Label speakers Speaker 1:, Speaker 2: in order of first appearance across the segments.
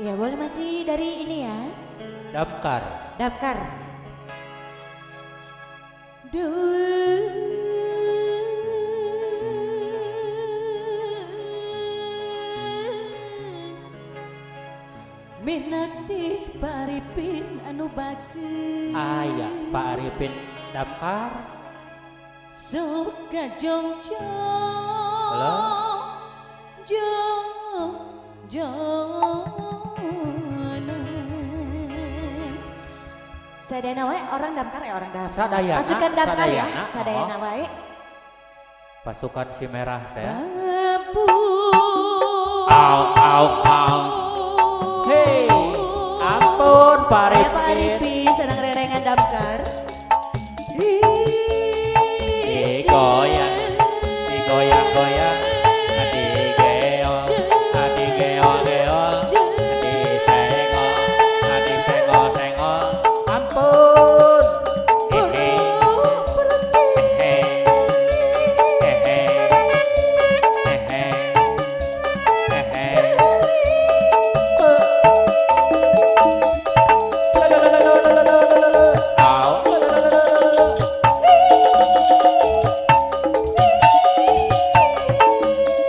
Speaker 1: Ya boleh masih dari ini ya.
Speaker 2: Damkar.
Speaker 1: Damkar. Duh. Minakti paripin anu bagus.
Speaker 2: Aya Pak Arifin Damkar.
Speaker 1: Suka jongjong.
Speaker 2: Halo?
Speaker 1: Sadayana wae orang Damkar ya orang Damkar.
Speaker 2: Sadayana,
Speaker 1: Pasukan Damkar ya.
Speaker 2: sadayana,
Speaker 1: Sadayana wae.
Speaker 2: Pasukan si merah teh.
Speaker 1: Babu.
Speaker 2: Au. Hei, ampun Pak
Speaker 1: Ya Pak
Speaker 2: Arifin.
Speaker 1: Arifin sedang rerengan Damkar.
Speaker 2: Digoyang-goyang, adigeo, senggol, ampun.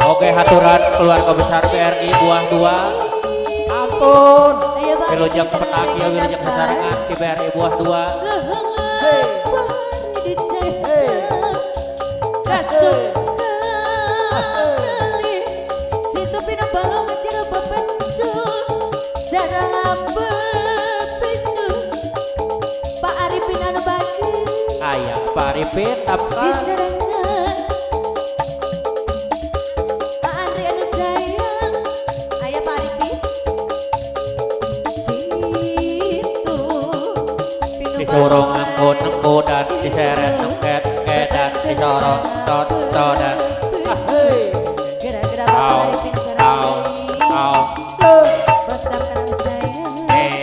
Speaker 2: Oke, haturan keluarga besar BRI Buah 2. Ampun. Wilujeng petaki, wilujeng besarangan di BRI Buah 2.
Speaker 1: Pak Arifin anu bagus.
Speaker 2: Aya Pak Arifin Damkar.
Speaker 1: Diserengan Pak Andri anu sayang. Aya Pak Arifin. Situ
Speaker 2: Disuruh ngangkut dan diseret nengket-ngedan disorong tot-todan. Hei.
Speaker 1: Gara-gara Bapak Arifin sareng
Speaker 2: Au.
Speaker 1: Bos Damkar anu sayang.
Speaker 2: Eh.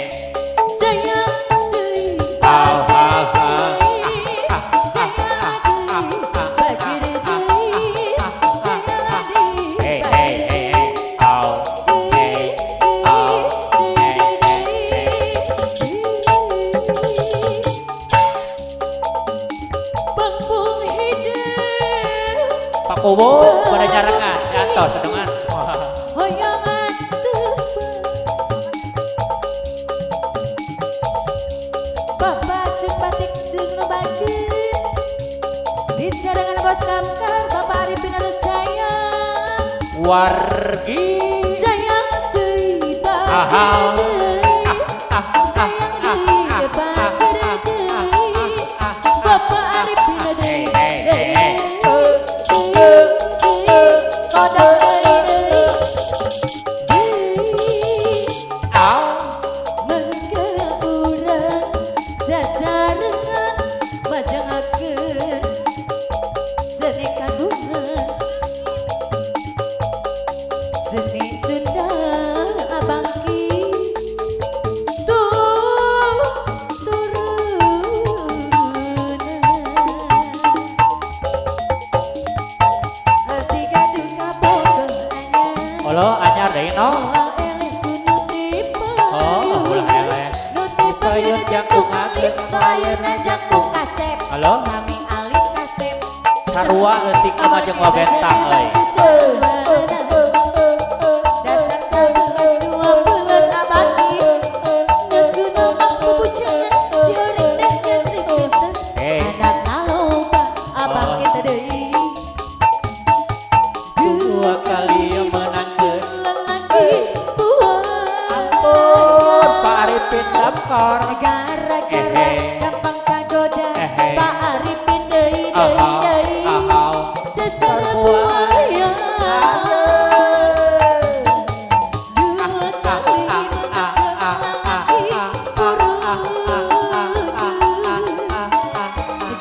Speaker 1: Sayang deui.
Speaker 2: Au. Pak Kubo pada nyarengan jatuh sedengan.
Speaker 1: Bapak simpatik dengan bagus. Diserengan Bos Damkar Bapak Arifin anu sayang.
Speaker 2: Wargi.
Speaker 1: Sayang deui
Speaker 2: Ahal.
Speaker 1: Bapak Arifin deui. Seni Sunda Abangki turunan tiga duka bogohana
Speaker 2: Halo, anyar deui no.
Speaker 1: moal eleh kudu tipe
Speaker 2: Oh, ulah eleh.
Speaker 1: Nutipayun jangkung ageng Toayana jangkung kasep
Speaker 2: Halo?
Speaker 1: Sami alit kasep
Speaker 2: Sarua leutik mah jeung wabentah euy.
Speaker 1: Dasar 11 abadi Ngeunung pupujangan Cioreng teh Sri Pinten
Speaker 2: Hei.
Speaker 1: Anak naloba abang kita deui
Speaker 2: Dua kali yang menangkeun.
Speaker 1: lelaki buah
Speaker 2: Ampun Pak Arifin Damkar.
Speaker 1: Gara-gara gampang kagoda
Speaker 2: Ehe.
Speaker 1: Pak Arifin deui
Speaker 2: Ahau.
Speaker 1: Dasar buaya Dua kali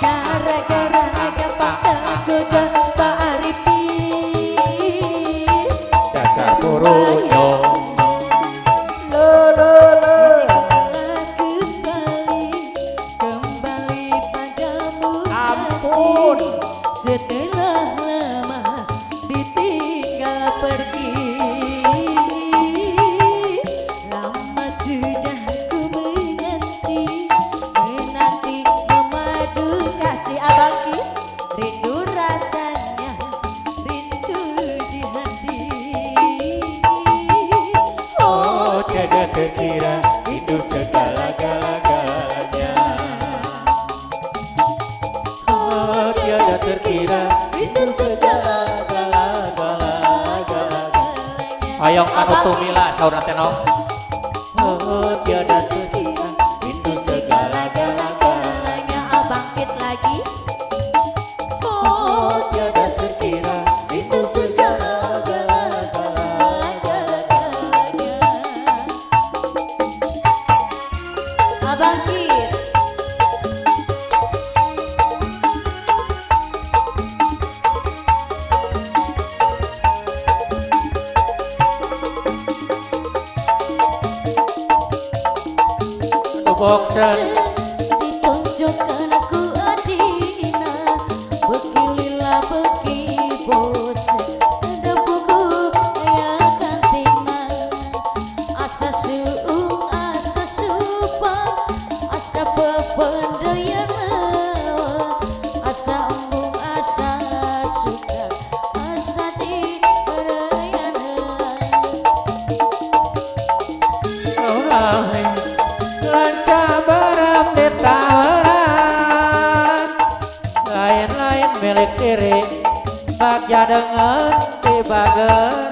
Speaker 1: gara-gara gampang tergoda Pak Arifin
Speaker 2: Dasar buruyo.
Speaker 1: Kembali padamu
Speaker 2: Ampun.
Speaker 1: setelah lama ditinggal pergi.
Speaker 2: terkira
Speaker 1: itu segala
Speaker 2: Hoyong kanu tumila saur tenong oh tiada terkira
Speaker 1: itu segala-galanya bangkit lagi
Speaker 2: oh tiada terkira
Speaker 1: itu segala-galanya bangkit
Speaker 2: boxer
Speaker 1: ditunjukkan aku adina beki lila beki bos ada buku ya kantina asa suung asa supa asa pependayan asa embung asa suka asa di perayan
Speaker 2: lanca barang di tawaran lain-lain milik diri bagja dengan di bager